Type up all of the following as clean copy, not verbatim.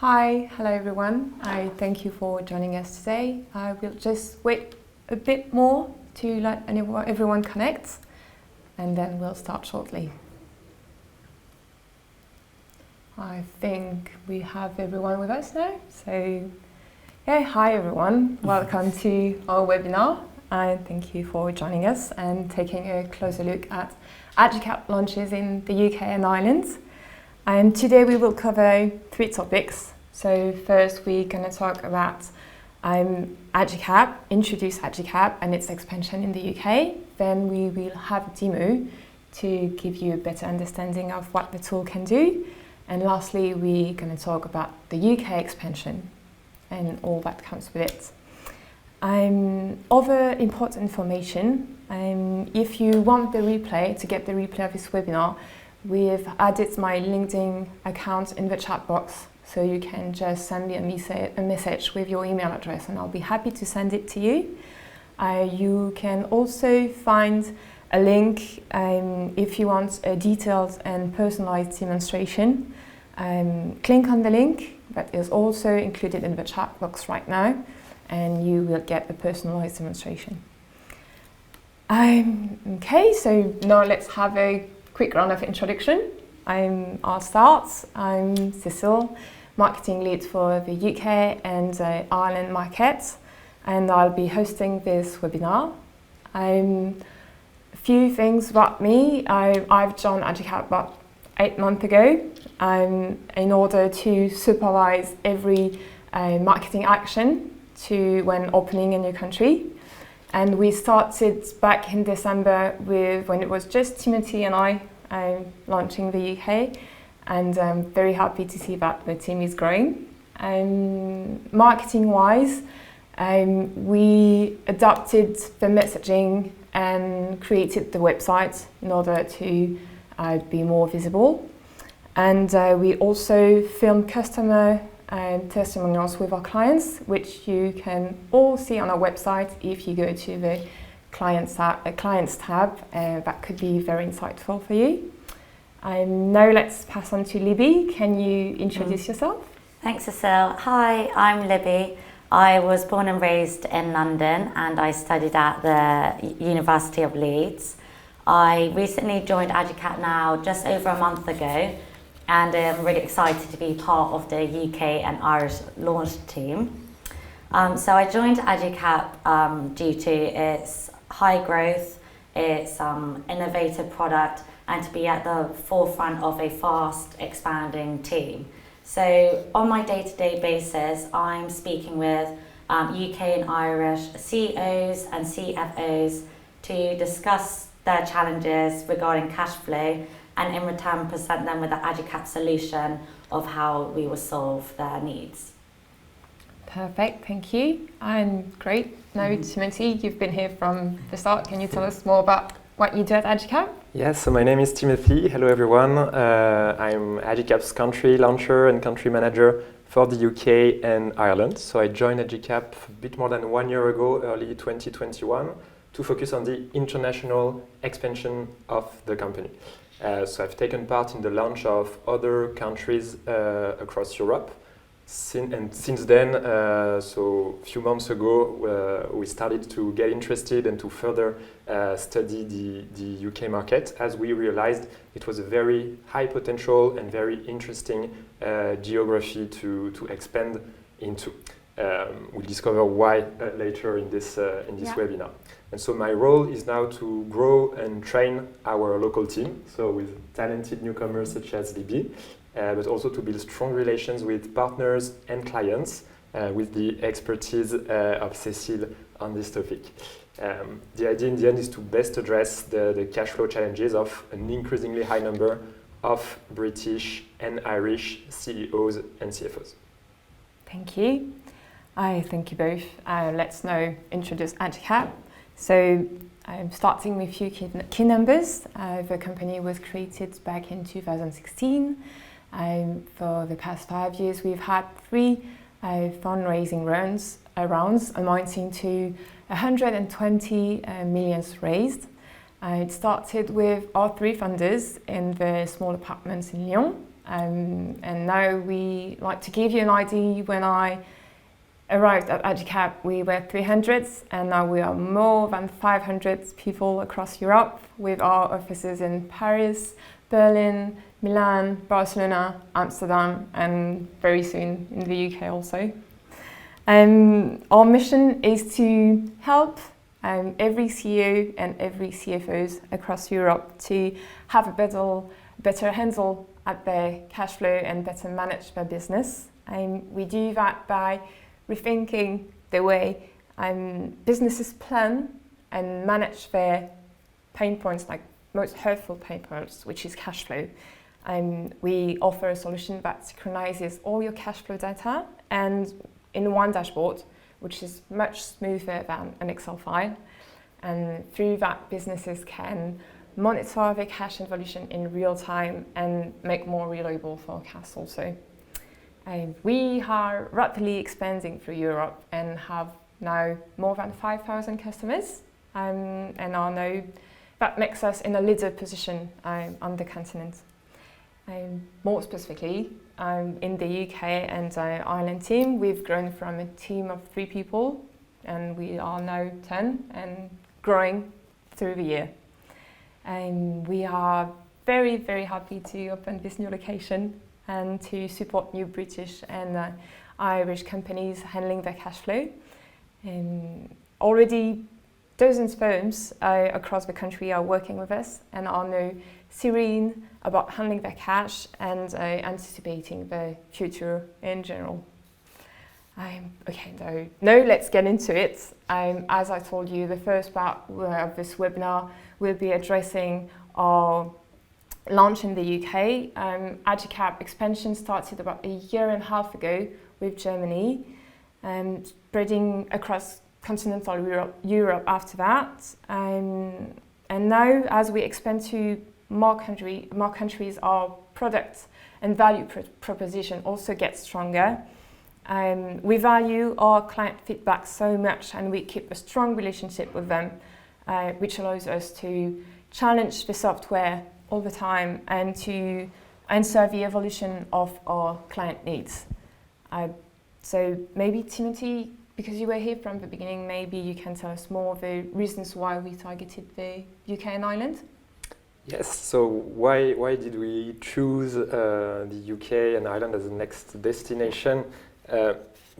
Hi, hello everyone. I thank you for joining us today. I will just wait a bit more to let everyone connect, and then we'll start shortly. I think we have everyone with us now. So, hi everyone. Welcome to our webinar. And thank you for joining us and taking a closer look at Agicap launches in the UK and Ireland. And today we will cover 3 topics. So first we're going to talk about Agicap, introduce Agicap and its expansion in the UK. Then we will have a demo to give you a better understanding of what the tool can do. And lastly, we're going to talk about the UK expansion and all that comes with it. Other important information, if you want the replay, to get the replay of this webinar, we've added my LinkedIn account in the chat box. So you can just send me a message with your email address and I'll be happy to send it to you. You can also find a link if you want a detailed and personalized demonstration. Click on the link that is also included in the chat box right now and you will get a personalized demonstration. Okay, so now let's have a quick round of introduction. I'll start. I'm Cecile, marketing lead for the UK and Ireland markets, and I'll be hosting this webinar. A few things about me. I've joined Agicap about 8 months ago in order to supervise every marketing action when opening a new country. And we started back in December when it was just Timothy and I launching the UK, and I'm very happy to see that the team is growing. Marketing-wise, we adapted the messaging and created the website in order to be more visible. And we also film customer testimonials with our clients, which you can all see on our website if you go to the Clients tab. That could be very insightful for you. Now let's pass on to Libby. Can you introduce yourself? Thanks, Cecile. Hi, I'm Libby. I was born and raised in London and I studied at the University of Leeds. I recently joined Agicap now just over a month ago, and I'm really excited to be part of the UK and Irish launch team. So I joined Agicap due to its high growth, its innovative product, and to be at the forefront of a fast expanding team. So on my day-to-day basis, I'm speaking with UK and Irish CEOs and CFOs to discuss their challenges regarding cash flow, and in return present them with the Agicap solution of how we will solve their needs. Perfect, thank you. And great. Now, Timothy, you've been here from the start. Can you tell us more about what you do at Agicap? Yes, so my name is Timothy. Hello everyone. I'm Agicap's country launcher and country manager for the UK and Ireland. So I joined Agicap a bit more than 1 year ago, early 2021, to focus on the international expansion of the company. So I've taken part in the launch of other countries across Europe. Since then, so a few months ago, we started to get interested and to further study the UK market, as we realized it was a very high potential and very interesting geography to expand into. We'll discover why later in this webinar. And so my role is now to grow and train our local team, so with talented newcomers such as Libby, but also to build strong relations with partners and clients with the expertise of Cecile on this topic. The idea in the end is to best address the cash flow challenges of an increasingly high number of British and Irish CEOs and CFOs. Thank you. Thank you both. Let's now introduce Agicap. So starting with a few key numbers. The company was created back in 2016. For the past 5 years, we've had 3 fundraising rounds amounting to 120 million raised. It started with our 3 funders in the small apartments in Lyon, And now we, like, to give you an idea, when I arrived at Agicap, we were 300, and now we are more than 500 people across Europe, with our offices in Paris, Berlin, Milan, Barcelona, Amsterdam, and very soon in the UK also. Our mission is to help every CEO and every CFOs across Europe to have a better handle at their cash flow and better manage their business. We do that by rethinking the way businesses plan and manage their pain points, like most hurtful pain points, which is cash flow. We offer a solution that synchronizes all your cash flow data and in one dashboard, which is much smoother than an Excel file. And through that, businesses can monitor their cash evolution in real time and make more reliable forecasts also. We are rapidly expanding through Europe and have now more than 5,000 customers, and that makes us in a leader position on the continent. More specifically, in the UK and Ireland team, we've grown from a team of 3 people, and we are now 10 and growing through the year. We are very, very happy to open this new location and to support new British and Irish companies handling their cash flow. Already dozens of firms across the country are working with us and are now serene about handling their cash and anticipating the future in general. Okay, now let's get into it. As I told you, the first part of this webinar will be addressing our launch in the UK. Agicap expansion started about a year and a half ago with Germany, spreading across continental Europe after that. And now, as we expand to more countries, our product and value proposition also gets stronger. We value our client feedback so much, and we keep a strong relationship with them, which allows us to challenge the software all the time and to answer the evolution of our client needs. So maybe Timothy, because you were here from the beginning, maybe you can tell us more of the reasons why we targeted the UK and Ireland? Yes, so why did we choose the UK and Ireland as the next destination?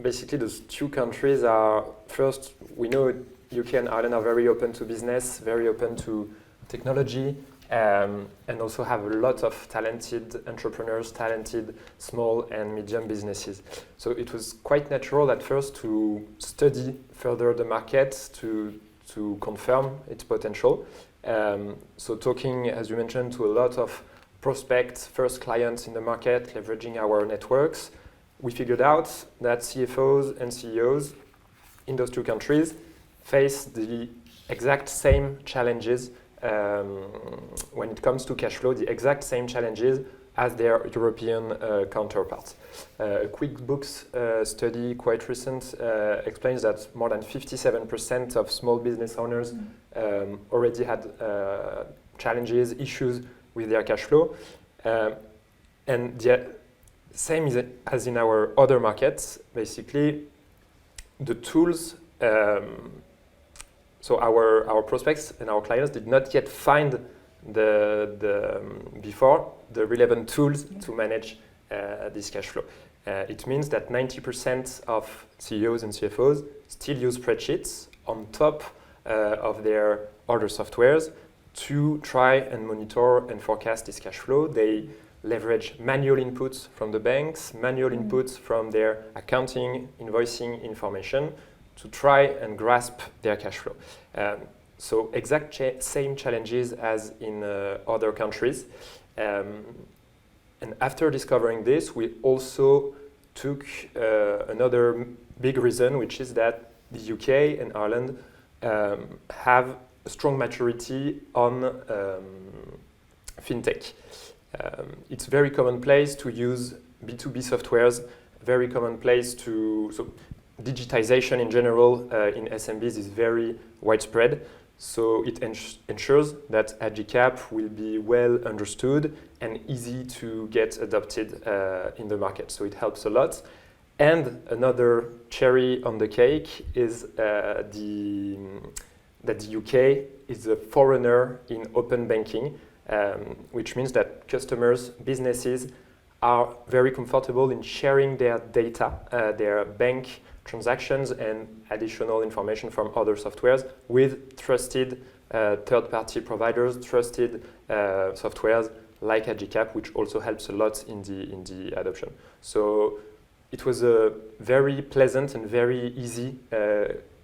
Basically, those 2 countries are, first, we know UK and Ireland are very open to business, very open to technology, and also have a lot of talented entrepreneurs, talented small and medium businesses. So it was quite natural at first to study further the market, to confirm its potential. So talking, as you mentioned, to a lot of prospects, first clients in the market, leveraging our networks, we figured out that CFOs and CEOs in those 2 countries face the exact same challenges when it comes to cash flow, the exact same challenges as their European counterparts. A QuickBooks study, quite recent, explains that more than 57% of small business owners already had challenges, issues with their cash flow. And the same as in our other markets, basically, the tools, so our prospects and our clients did not yet find before the relevant tools to manage this cash flow. It means that 90% of CEOs and CFOs still use spreadsheets on top of their other softwares to try and monitor and forecast this cash flow. They leverage manual inputs from the banks, manual inputs from their accounting, invoicing information to try and grasp their cash flow. So exact same challenges as in other countries. And after discovering this, we also took another big reason, which is that the UK and Ireland have a strong maturity on fintech. It's very commonplace to use B2B softwares, very commonplace so digitization in general in SMBs is very widespread. So it ensures that Agicap will be well understood and easy to get adopted in the market. So it helps a lot. And another cherry on the cake is that the UK is a forerunner in open banking, which means that customers, businesses are very comfortable in sharing their data, their bank transactions and additional information from other softwares with trusted third-party providers, trusted softwares like Agicap, which also helps a lot in the adoption. So it was a very pleasant and very easy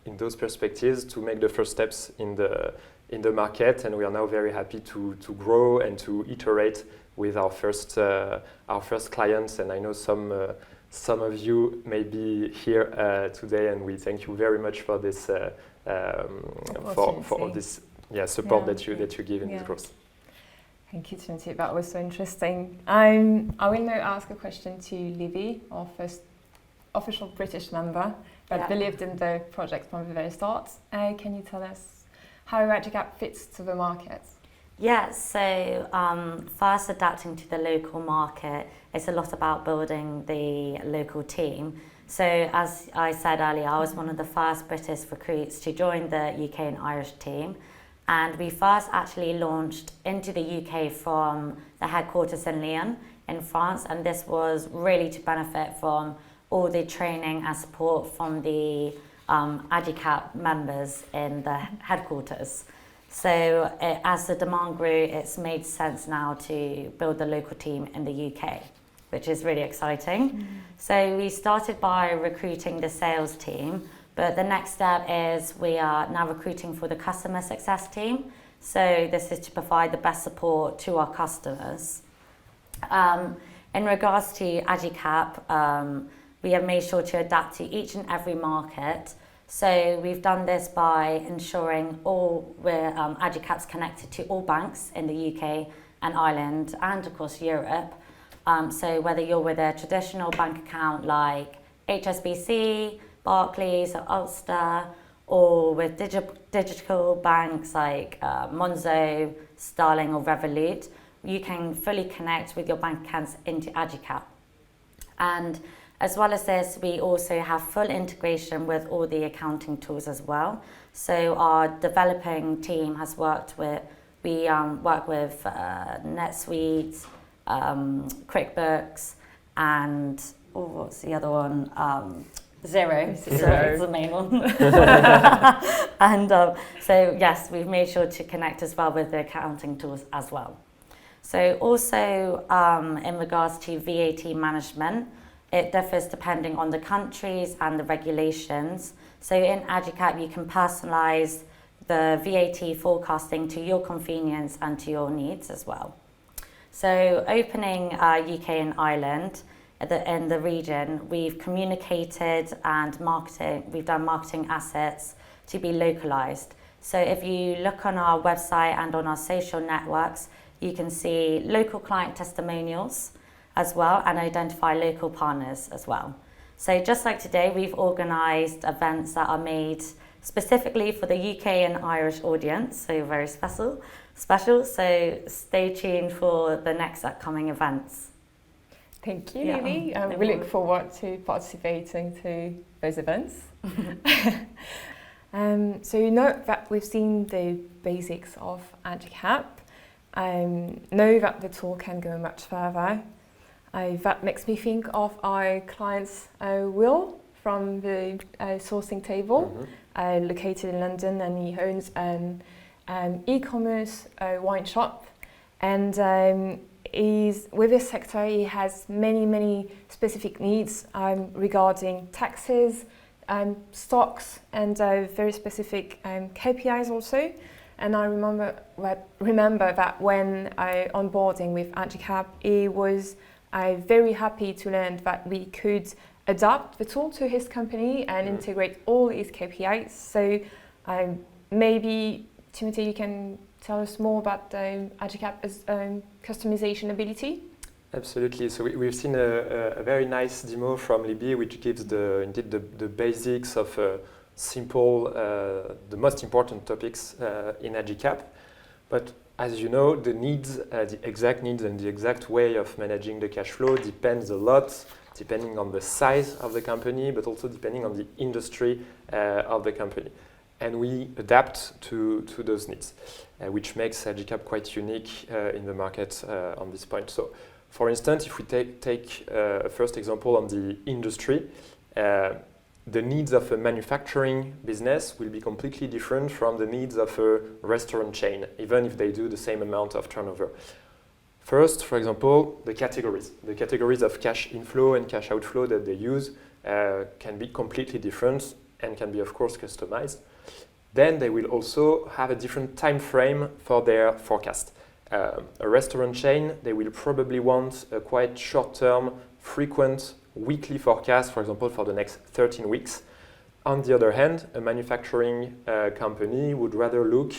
in those perspectives to make the first steps in the market, and we are now very happy to grow and to iterate with our first clients. And I know some of you may be here today, and we thank you very much for this for all this support that you give in this growth. Thank you, Timothy. That was so interesting. I will now ask a question to Libby, our first official British member that believed in the project from the very start. Can you tell us how Agicap fits to the market? Yeah, so first adapting to the local market, it's a lot about building the local team. So as I said earlier, I was one of the first British recruits to join the UK and Irish team. And we first actually launched into the UK from the headquarters in Lyon in France. And this was really to benefit from all the training and support from the Agicap members in the headquarters. So as the demand grew, it's made sense now to build the local team in the UK, which is really exciting. So we started by recruiting the sales team, but the next step is we are now recruiting for the customer success team. So this is to provide the best support to our customers. In regards to Agicap, we have made sure to adapt to each and every market. So we've done this by ensuring Agicap's connected to all banks in the UK and Ireland and across Europe. So whether you're with a traditional bank account like HSBC, Barclays or Ulster, or with digital banks like Monzo, Starling or Revolut, you can fully connect with your bank accounts into Agicap. And as well as this, we also have full integration with all the accounting tools as well. So our developing team has work with NetSuite, QuickBooks, and what's the other one? Xero. Xero is the main one. And so yes, we've made sure to connect as well with the accounting tools as well. So also in regards to VAT management, it differs depending on the countries and the regulations. So in Agicap, you can personalize the VAT forecasting to your convenience and to your needs as well. So opening UK and Ireland in the region, we've communicated and we've done marketing assets to be localized. So if you look on our website and on our social networks, you can see local client testimonials as well and identify local partners as well. So just like today, we've organised events that are made specifically for the UK and Irish audience, so very special. So stay tuned for the next upcoming events. Thank you, Lily. We look forward to participating to those events. So you know that we've seen the basics of Agicap. Know that the tool can go much further. That makes me think of our client's Will from the sourcing table, located in London, and he owns an e-commerce wine shop. And with this sector, he has many specific needs regarding taxes, stocks, and very specific KPIs also. And I remember that when onboarding with Agicap, he was very happy to learn that we could adapt the tool to his company and integrate all his KPIs. So maybe, Timothy, you can tell us more about Agicap's customization ability? Absolutely. So we've seen a very nice demo from Libby, which gives the basics of simple, the most important topics in Agicap. But as you know, the needs, the exact needs and the exact way of managing the cash flow depends a lot, depending on the size of the company, but also depending on the industry of the company. And we adapt to those needs, which makes Agicap quite unique in the market on this point. So, for instance, if we take a first example on the industry, the needs of a manufacturing business will be completely different from the needs of a restaurant chain, even if they do the same amount of turnover. First, for example, the categories. The categories of cash inflow and cash outflow that they use can be completely different and can be, of course, customized. Then they will also have a different time frame for their forecast. A restaurant chain, they will probably want a quite short-term, frequent weekly forecast, for example, for the next 13 weeks. On the other hand, a manufacturing company would rather look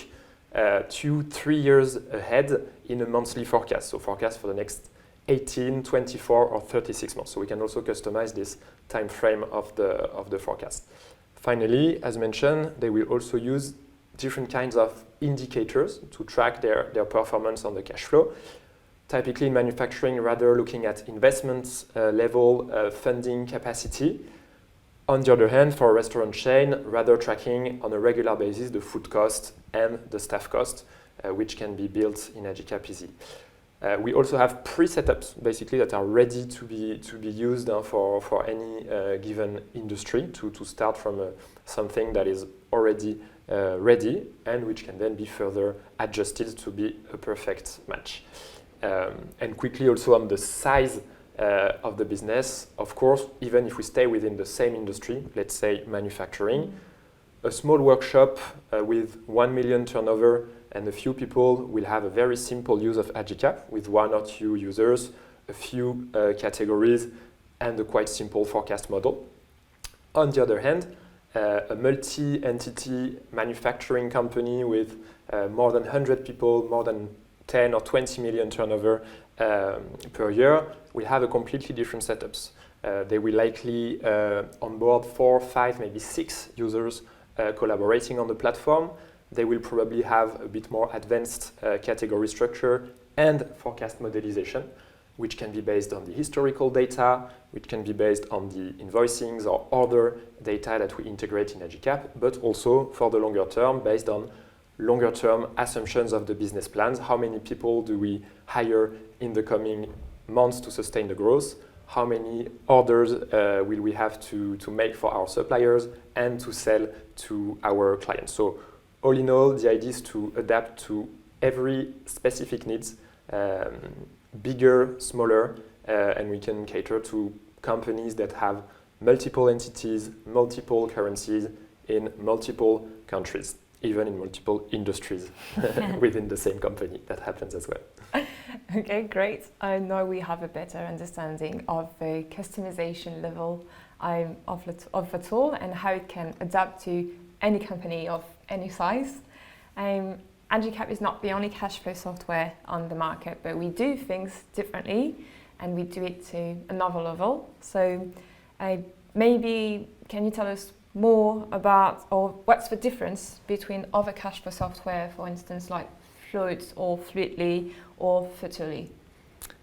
2-3 years ahead in a monthly forecast, so forecast for the next 18, 24, or 36 months. So we can also customize this time frame of the forecast. Finally, as mentioned, they will also use different kinds of indicators to track their performance on the cash flow. Typically in manufacturing, rather looking at investments level, funding capacity. On the other hand, for a restaurant chain, rather tracking on a regular basis the food cost and the staff cost, which can be built in Agicap Easy. We also have pre-setups, basically, that are ready to be used for any given industry to start from something that is already ready and which can then be further adjusted to be a perfect match. And quickly also on the size of the business, of course, even if we stay within the same industry, let's say manufacturing, a small workshop with 1 million turnover and a few people will have a very simple use of Agicap with 1 or 2 users, a few categories, and a quite simple forecast model. On the other hand, a multi-entity manufacturing company with more than 100 people, more than 10 or 20 million turnover per year will have a completely different setups. They will likely onboard 4, 5, maybe 6 users collaborating on the platform. They will probably have a bit more advanced category structure and forecast modelization, which can be based on the historical data, which can be based on the invoicings or other data that we integrate in Agicap, but also for the longer term based on longer term assumptions of the business plans. How many people do we hire in the coming months to sustain the growth? How many orders will we have to make for our suppliers and to sell to our clients? So all in all, the idea is to adapt to every specific needs, bigger, smaller, and we can cater to companies that have multiple entities, multiple currencies in multiple countries, even in multiple industries within the same company. That happens as well. Okay, great. I know we have a better understanding of the customization level of the tool and how it can adapt to any company of any size. Agicap is not the only cash flow software on the market, but we do things differently and we do it to another level. So maybe can you tell us more about, or what's the difference between other cash flow software, for instance, like Float or Fluidly or Futterly?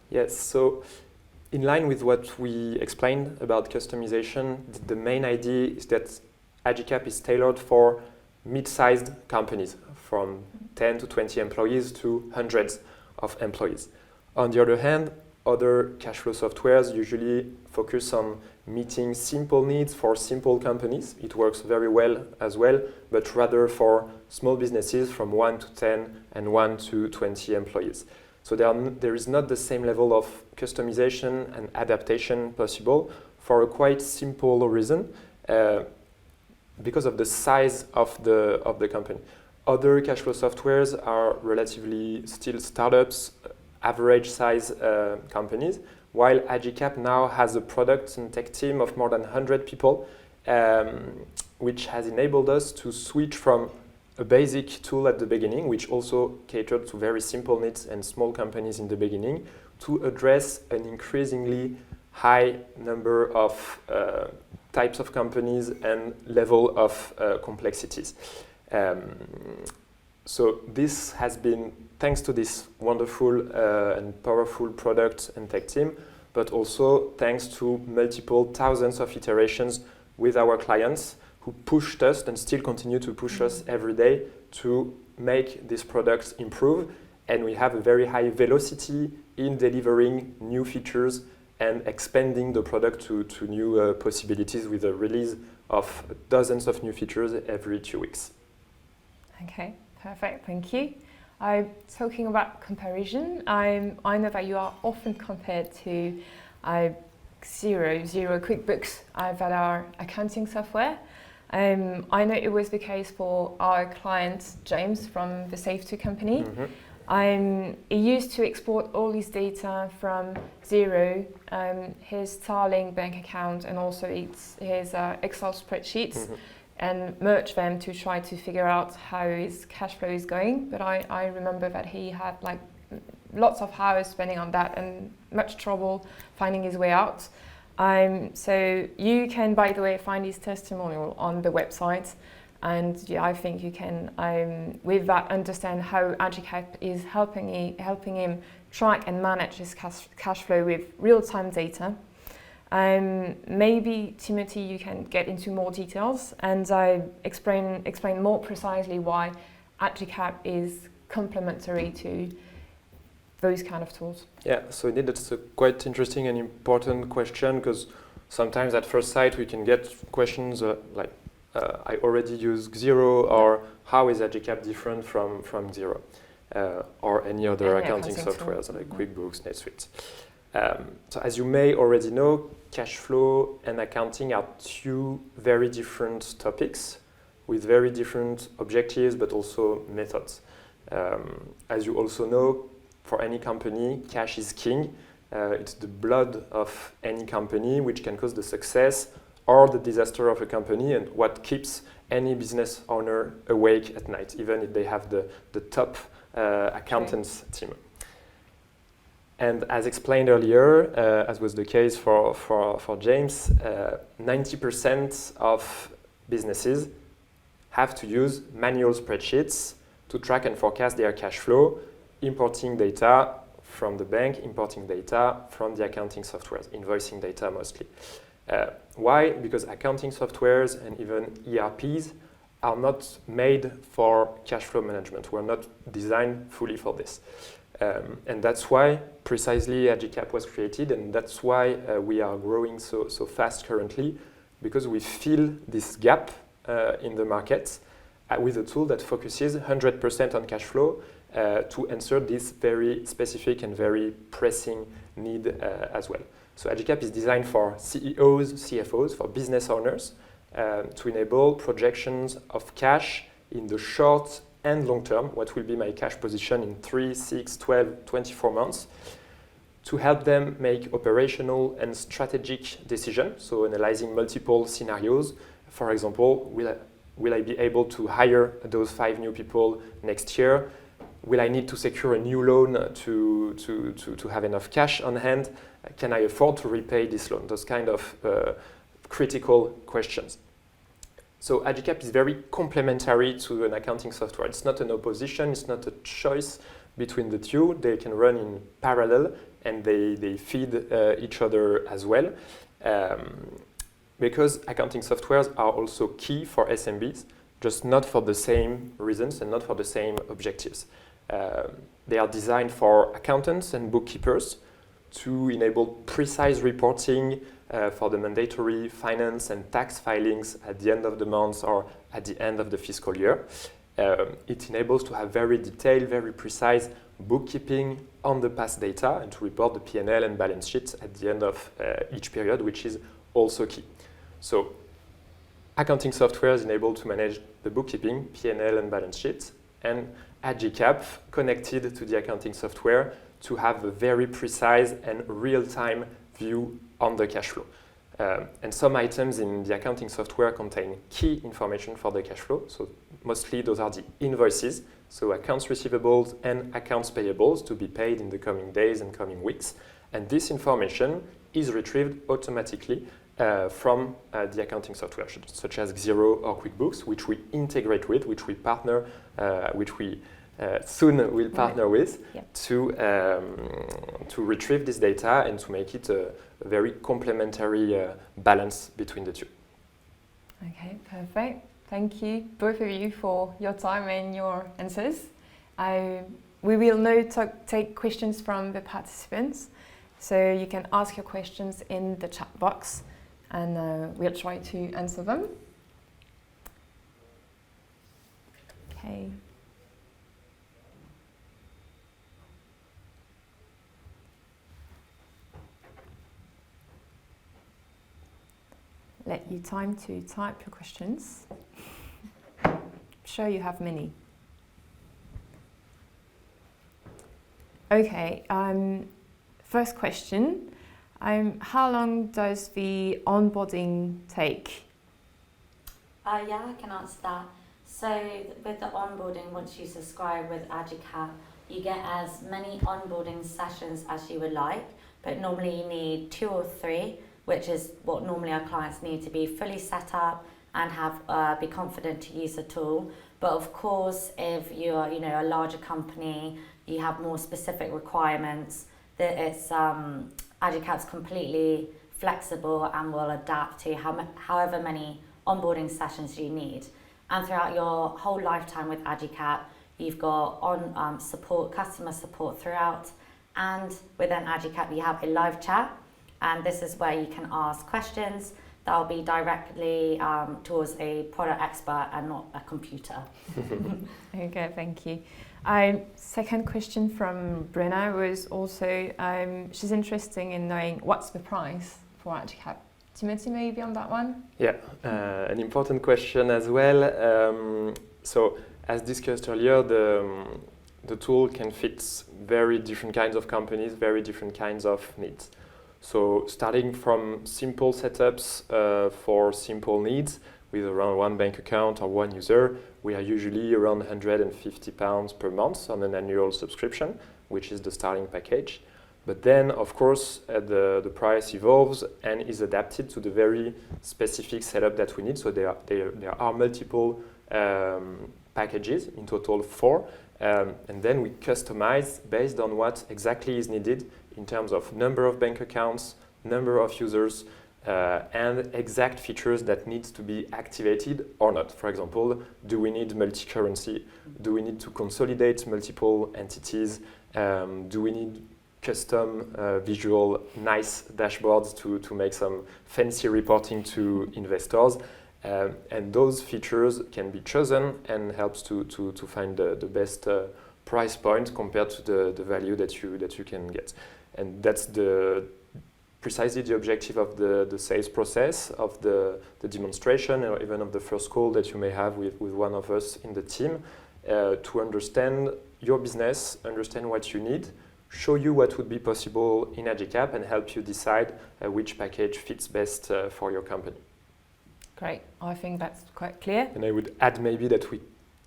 Yes, so in line with what we explained about customization, the main idea is that Agicap is tailored for mid-sized companies from 10 to 20 employees to hundreds of employees. On the other hand, other cash flow softwares usually focus on meeting simple needs for simple companies. It works very well as well, but rather for small businesses from 1 to 10 and 1 to 20 employees. So there is not the same level of customization and adaptation possible for a quite simple reason, because of the size of the company. Other cash flow softwares are relatively still startups, average size companies, while Agicap now has a product and tech team of more than 100 people, which has enabled us to switch from a basic tool at the beginning, which also catered to very simple needs and small companies in the beginning, to address an increasingly high number of types of companies and level of complexities. So this has been thanks to this wonderful and powerful product and tech team, but also thanks to multiple thousands of iterations with our clients who pushed us and still continue to push us every day to make these products improve. And we have a very high velocity in delivering new features and expanding the product to new possibilities with a release of dozens of new features every 2 weeks. Okay, perfect, thank you. Talking about comparison, I know that you are often compared to Xero QuickBooks that are accounting software. I know it was the case for our client James from the Safety company. He used to export all his data from Xero, his Starling bank account, and also his Excel spreadsheets, and merge them to try to figure out how his cash flow is going. But I remember that he had like lots of hours spending on that and much trouble finding his way out. So you can, by the way, find his testimonial on the website. And yeah, I think you can, with that, understand how Agicap is helping him track and manage his cash flow with real-time data. Maybe, Timothy, you can get into more details and explain more precisely why Agicap is complementary to those kind of tools. Yeah, so indeed that's a quite interesting and important question, because sometimes at first sight we can get questions like, I already use Xero, or how is Agicap different from Xero, or any other accounting softwares like QuickBooks, NetSuite. So as you may already know, cash flow and accounting are two very different topics with very different objectives, but also methods. As you also know, for any company, cash is king. It's the blood of any company, which can cause the success or the disaster of a company, and what keeps any business owner awake at night, even if they have the top accountants team. And as explained earlier, as was the case for James, 90% of businesses have to use manual spreadsheets to track and forecast their cash flow, importing data from the bank, importing data from the accounting softwares, invoicing data mostly. Why? Because accounting softwares and even ERPs are not made for cash flow management. We're not designed fully for this. And that's why precisely Agicap was created, and that's why we are growing so fast currently, because we fill this gap in the market with a tool that focuses 100% on cash flow to answer this very specific and very pressing need as well. So Agicap is designed for CEOs, CFOs, for business owners, to enable projections of cash in the short and long term, what will be my cash position in 3, 6, 12, 24 months, to help them make operational and strategic decisions, so analyzing multiple scenarios. For example, will I be able to hire those 5 new people next year? Will I need to secure a new loan to have enough cash on hand? Can I afford to repay this loan? Those kind of critical questions. So Agicap is very complementary to an accounting software. It's not an opposition, it's not a choice between the two. They can run in parallel and they feed each other as well. Because accounting softwares are also key for SMBs, just not for the same reasons and not for the same objectives. They are designed for accountants and bookkeepers to enable precise reporting for the mandatory finance and tax filings at the end of the month or at the end of the fiscal year. It enables to have very detailed, very precise bookkeeping on the past data and to report the P&L and balance sheets at the end of each period, which is also key. So accounting software is enabled to manage the bookkeeping, P&L and balance sheets, and Agicap connected to the accounting software to have a very precise and real-time view on the cash flow. And some items in the accounting software contain key information for the cash flow. So mostly those are the invoices, so accounts receivables and accounts payables to be paid in the coming days and coming weeks. And this information is retrieved automatically from the accounting software, such as Xero or QuickBooks, which we integrate with, which we partner, which we soon will partner with to retrieve this data and to make it a very complementary balance between the two. Okay, perfect. Thank you, both of you, for your time and your answers. We will now take questions from the participants. So you can ask your questions in the chat box and we'll try to answer them. Okay. Let you time to type your questions. I'm sure you have many. Okay, first question. How long does the onboarding take? Yeah, I can answer that. So with the onboarding, once you subscribe with Agicap, you get as many onboarding sessions as you would like, but normally you need 2 or 3, which is what normally our clients need to be fully set up and have be confident to use the tool. But of course, if you are a larger company, you have more specific requirements, that it's Agicap's completely flexible and will adapt to however many onboarding sessions you need. And throughout your whole lifetime with Agicap, you've got support, customer support throughout. And within Agicap, you have a live chat. And this is where you can ask questions that will be directly towards a product expert and not a computer. Okay, thank you. Second question from Brenna was also, she's interested in knowing what's the price for Agicap. Timothy, maybe on that one? Yeah, an important question as well. So, as discussed earlier, the tool can fit very different kinds of companies, very different kinds of needs. So, starting from simple setups for simple needs, with around 1 bank account or 1 user, we are usually around £150 per month on an annual subscription, which is the starting package. But then, of course, the price evolves and is adapted to the very specific setup that we need. So there are multiple packages, in total 4, and then we customize based on what exactly is needed in terms of number of bank accounts, number of users, and exact features that need to be activated or not. For example, do we need multi-currency? Do we need to consolidate multiple entities? Do we need custom visual nice dashboards to make some fancy reporting to investors? And those features can be chosen and helps to find the best price point compared to the value that you can get. And that's precisely the objective of the sales process, of the demonstration, or even of the first call that you may have with one of us in the team, to understand your business, understand what you need, show you what would be possible in Agicap, and help you decide which package fits best for your company. Great, I think that's quite clear. And I would add maybe that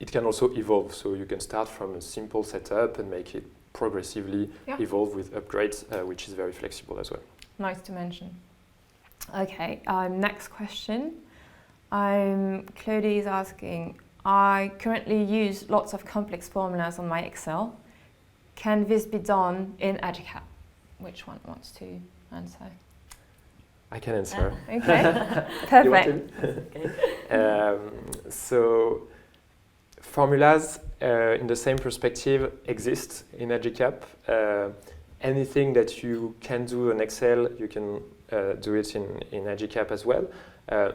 it can also evolve, so you can start from a simple setup and make it progressively evolve with upgrades, which is very flexible as well. Nice to mention. Okay, next question. Claudie is asking, I currently use lots of complex formulas on my Excel. Can this be done in Agicap? Which one wants to answer? I can answer. Okay, perfect. So, formulas in the same perspective exist in Agicap. Anything that you can do in Excel, you can do it in Agicap as well.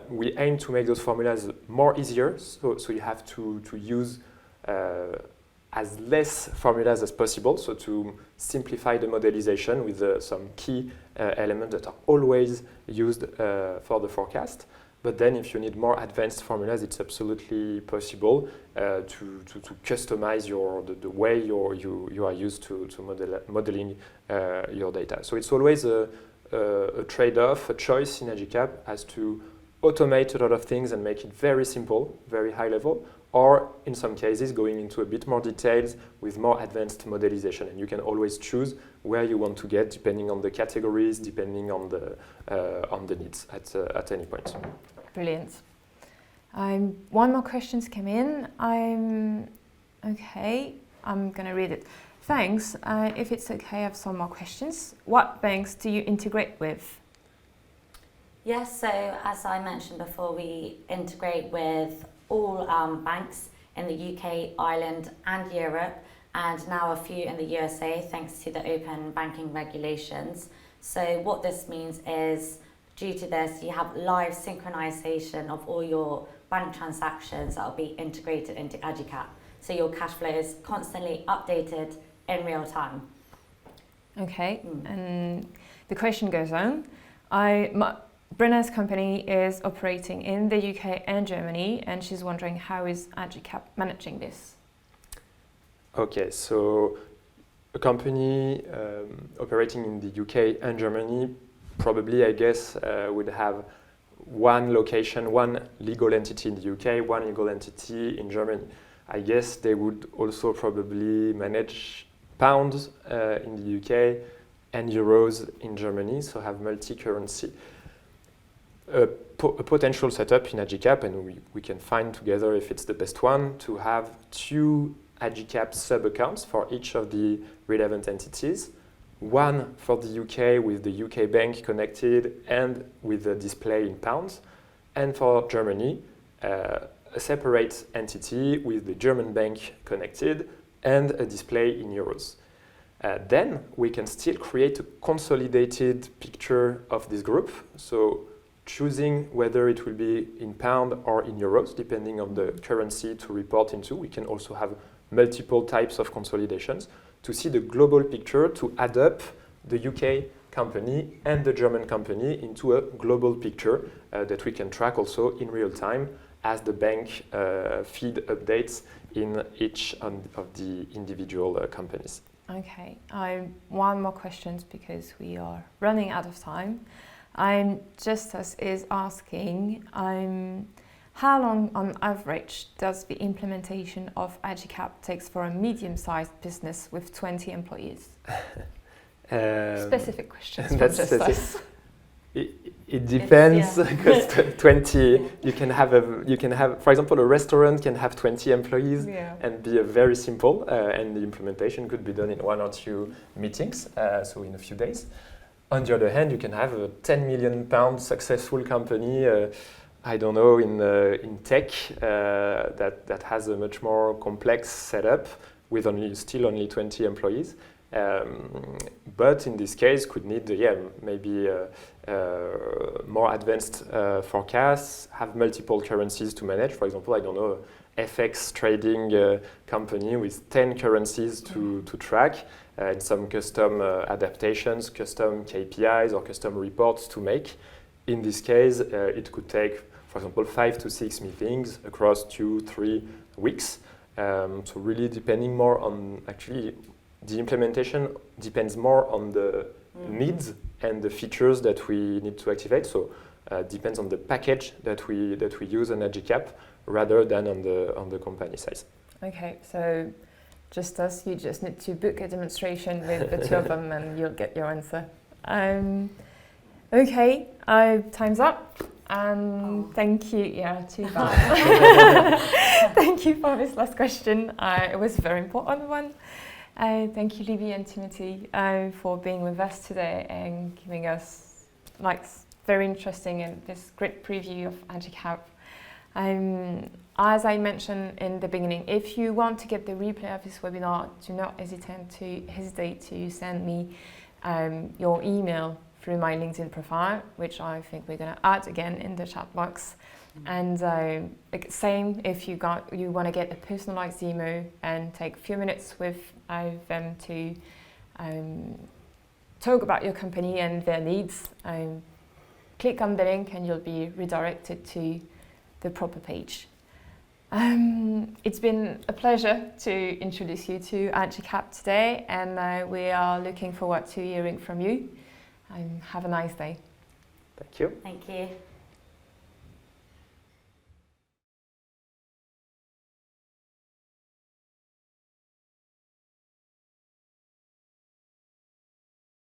We aim to make those formulas more easier, so you have to use as less formulas as possible, so to simplify the modelization with some key elements that are always used for the forecast. But then if you need more advanced formulas, it's absolutely possible to customize the way you are used to modeling your data. So it's always a trade-off, a choice in Agicap as to automate a lot of things and make it very simple, very high level, or in some cases going into a bit more details with more advanced modelization. And you can always choose where you want to get depending on the categories, depending on the needs at any point. Brilliant. One more question's come in. I'm going to read it. Thanks. If it's okay, I have some more questions. What banks do you integrate with? Yes, so as I mentioned before, we integrate with all banks in the UK, Ireland and Europe, and now a few in the USA thanks to the open banking regulations. So what this means is, due to this, you have live synchronization of all your bank transactions that will be integrated into Agicap. So your cash flow is constantly updated in real time. Okay, and the question goes on. Brenna's company is operating in the UK and Germany, and she's wondering how is Agicap managing this? Okay, so a company operating in the UK and Germany probably, I guess, would have one location, one legal entity in the UK, one legal entity in Germany. I guess they would also probably manage pounds in the UK and euros in Germany, so have multi-currency. A potential setup in Agicap, and we can find together if it's the best one, to have two Agicap sub-accounts for each of the relevant entities. One for the UK with the UK bank connected and with the display in pounds, and for Germany, a separate entity with the German bank connected and a display in euros. Then we can still create a consolidated picture of this group. So choosing whether it will be in pound or in euros, depending on the currency to report into. We can also have multiple types of consolidations to see the global picture, to add up the UK company and the German company into a global picture that we can track also in real time as the bank feed updates in each of the individual companies. Okay, one more question because we are running out of time. Justus is asking, how long on average does the implementation of Agicap takes for a medium-sized business with 20 employees? Specific questions from Justus. It depends, because 20, you can have, for example, a restaurant can have 20 employees and be very simple, and the implementation could be done in 1 or 2 meetings, so in a few days. On the other hand, you can have a £10 million successful company, I don't know, in tech that has a much more complex setup with still only 20 employees. But in this case, could need maybe more advanced forecasts, have multiple currencies to manage. For example, I don't know, FX trading company with 10 currencies to track, and some custom adaptations, custom KPIs or custom reports to make. In this case, it could take, for example, 5 to 6 meetings across 2-3 weeks. So really depending more on, actually, the implementation depends more on the needs and the features that we need to activate. So depends on the package that we use on Agicap rather than on the company size. Okay, so Justus, you just need to book a demonstration with the two of them and you'll get your answer. Okay, time's up. Thank you. Yeah, too bad. Thank you for this last question. It was a very important one. Thank you, Libby and Timothy, for being with us today and giving us very interesting and this great preview of Agicap. As I mentioned in the beginning, if you want to get the replay of this webinar, do not hesitate to send me your email through my LinkedIn profile, which I think we're going to add again in the chat box. And same if you want to get a personalized demo and take a few minutes with them to talk about your company and their needs, click on the link and you'll be redirected to the proper page. It's been a pleasure to introduce you to Agicap today, and we are looking forward to hearing from you. Have a nice day. Thank you. Thank you.